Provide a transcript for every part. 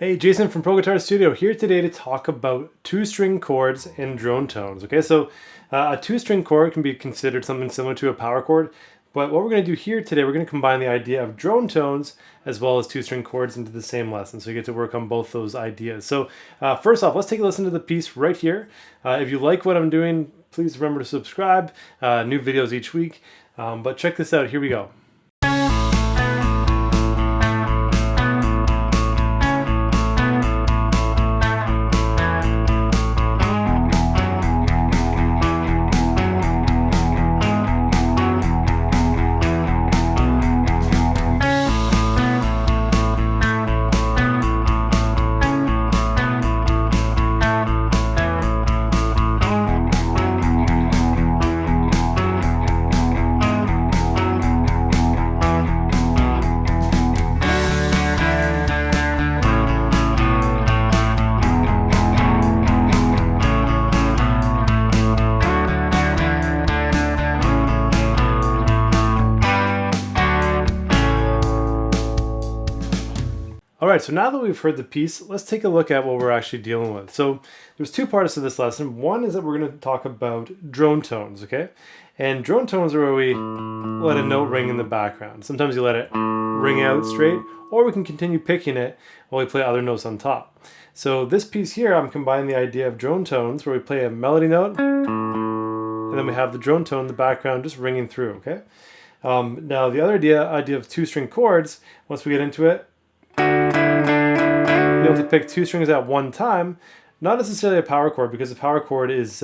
Hey, Jason from Pro Guitar Studio here today to talk about two-string chords and drone tones. Okay, so a two-string chord can be considered something similar to a power chord, but what we're going to do here today, we're going to combine the idea of drone tones as well as two-string chords into the same lesson. So you get to work on both those ideas. So first off, let's take a listen to the piece right here. If you like what I'm doing, please remember to subscribe. New videos each week. But check this out. Here we go. All right, so now that we've heard the piece, let's take a look at what we're actually dealing with. So there's two parts to this lesson. One is that we're going to talk about drone tones, okay? And drone tones are where we let a note ring in the background. Sometimes you let it ring out straight, or we can continue picking it while we play other notes on top. So this piece here, I'm combining the idea of drone tones where we play a melody note, and then we have the drone tone in the background just ringing through, okay? Now the other idea of two-string chords, once we get into it, be able to pick two strings at one time, not necessarily a power chord, because a power chord is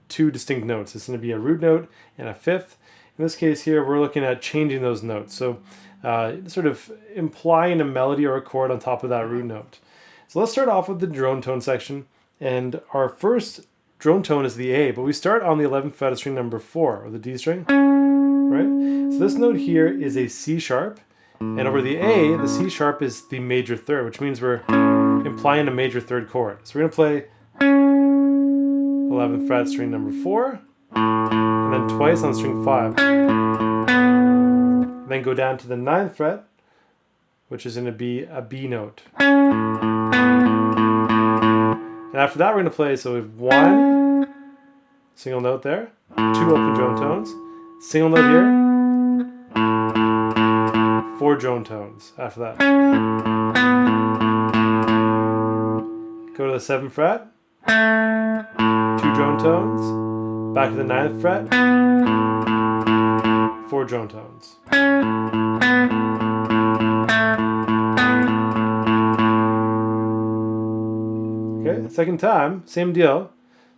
two distinct notes. It's going to be a root note and a fifth. In this case here, we're looking at changing those notes, so sort of implying a melody or a chord on top of that root note. So let's start off with the drone tone section, and our first drone tone is the A, but we start on the 11th fret of string number 4, or the D string, right? So this note here is a C sharp, and over the A, the C sharp is the major third, which means we're implying a major third chord. So we're going to play 11th fret string number 4, and then twice on string 5. And then go down to the 9th fret, which is going to be a B note. And after that we're going to play, so we have one single note there, two open drone tones, single note here, four drone tones after that. Go to the 7th fret, two drone tones, back to the 9th fret, four drone tones. Okay, second time, same deal.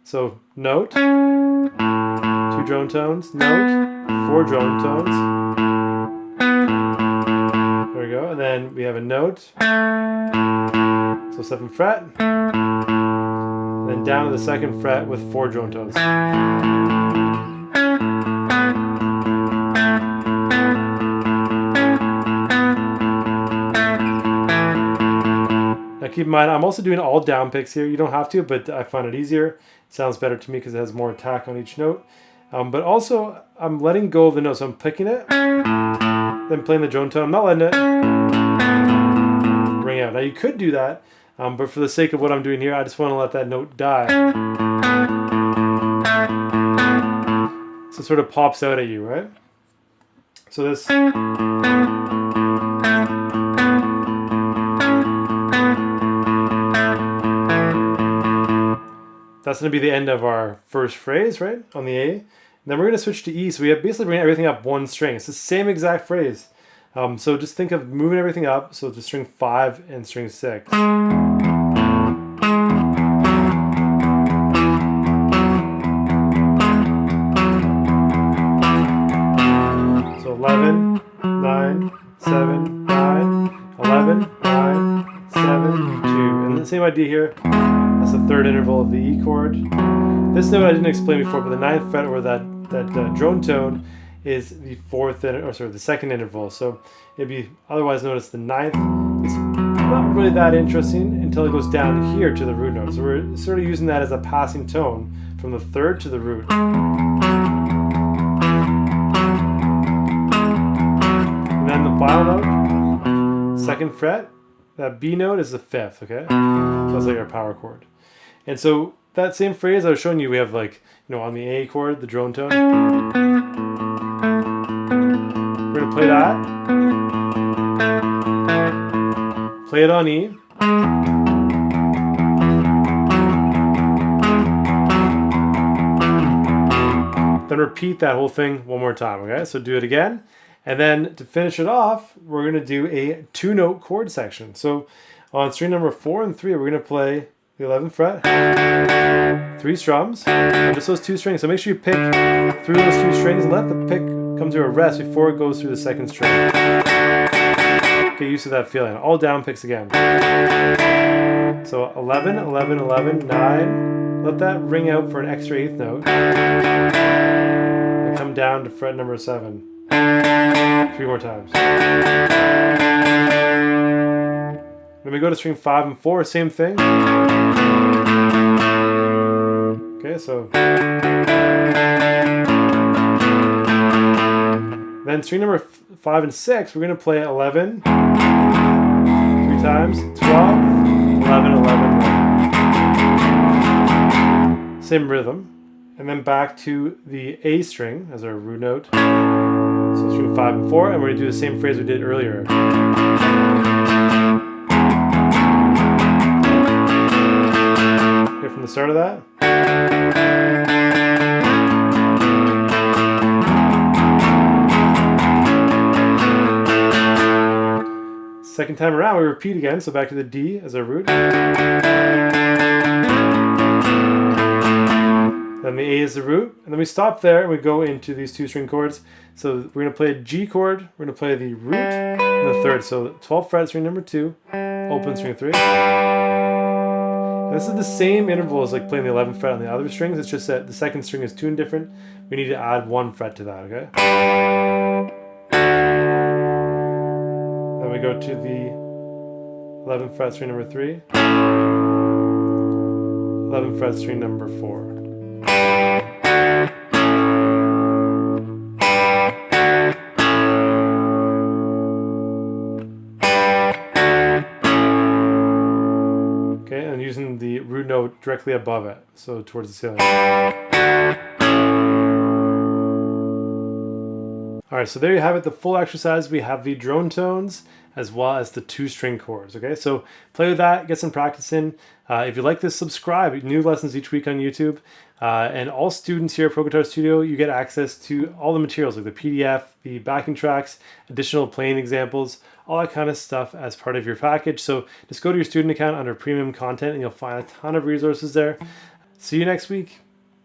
So note, two drone tones, note, four drone tones. There we go, and then we have a note, so 7th fret, and then down to the 2nd fret with four drone tones. Now keep in mind, I'm also doing all down picks here. You don't have to, but I find it easier. It sounds better to me because it has more attack on each note. But also, I'm letting go of the note, so I'm picking it, then playing the drone tone. I'm not letting it ring out. Now you could do that, but for the sake of what I'm doing here, I just want to let that note die. So it sort of pops out at you, right? So this... That's going to be the end of our first phrase, right, on the A. And then we're going to switch to E, so we have basically bring everything up one string. It's the same exact phrase. So just think of moving everything up, so to string 5 and string 6. So 11, 9, 7, 9, 11, 9, 7, 2. And the same idea here. That's the third interval of the E chord. This note I didn't explain before, but the 9th fret, or that drone tone, is the the second interval. So it'd be otherwise known as the 9th. It's not really that interesting until it goes down here to the root note. So we're sort of using that as a passing tone from the third to the root. And then the final note, 2nd fret, that B note is the 5th, okay? So that's like our power chord. And so that same phrase I was showing you, we have like, on the A chord, the drone tone. We're gonna play that. Play it on E. Then repeat that whole thing one more time, okay? So do it again. And then to finish it off, we're gonna do a 2-note chord section. So on string number 4 and 3, we're gonna play the 11th fret, 3 strums, and just those 2 strings. So make sure you pick through those 2 strings and let the pick come to a rest before it goes through the 2nd string. Get used to that feeling. All down picks again. So 11, 11, 11, 9. Let that ring out for an extra 8th note. And come down to fret number 7. 3 more times. Then we go to string 5 and 4, same thing. Okay, so. Then string number 5 and 6, we're going to play 11, 3 times, 12, 11, 11, 11. Same rhythm. And then back to the A string as our root note. So string 5 and 4, and we're going to do the same phrase we did earlier. Okay, from the start of that. Second time around, we repeat again, so back to the D as our root. Then the A is the root, and then we stop there and we go into these 2-string chords. So we're going to play a G chord, we're going to play the root, and the 3rd. So 12th fret, string number 2, open string 3. And this is the same interval as like playing the 11th fret on the other strings, it's just that the 2nd string is tuned different. We need to add 1 fret to that, okay? Then we go to the 11th fret, string number 3, 11th fret, string number 4. Okay, and using the root note directly above it, so towards the ceiling. Alright, so there you have it, the full exercise. We have the drone tones as well as the 2-string chords, okay? So play with that, get some practice in. If you like this, subscribe. New lessons each week on YouTube. And all students here at Pro Guitar Studio, you get access to all the materials like the PDF, the backing tracks, additional playing examples, all that kind of stuff as part of your package. So just go to your student account under premium content and you'll find a ton of resources there. See you next week.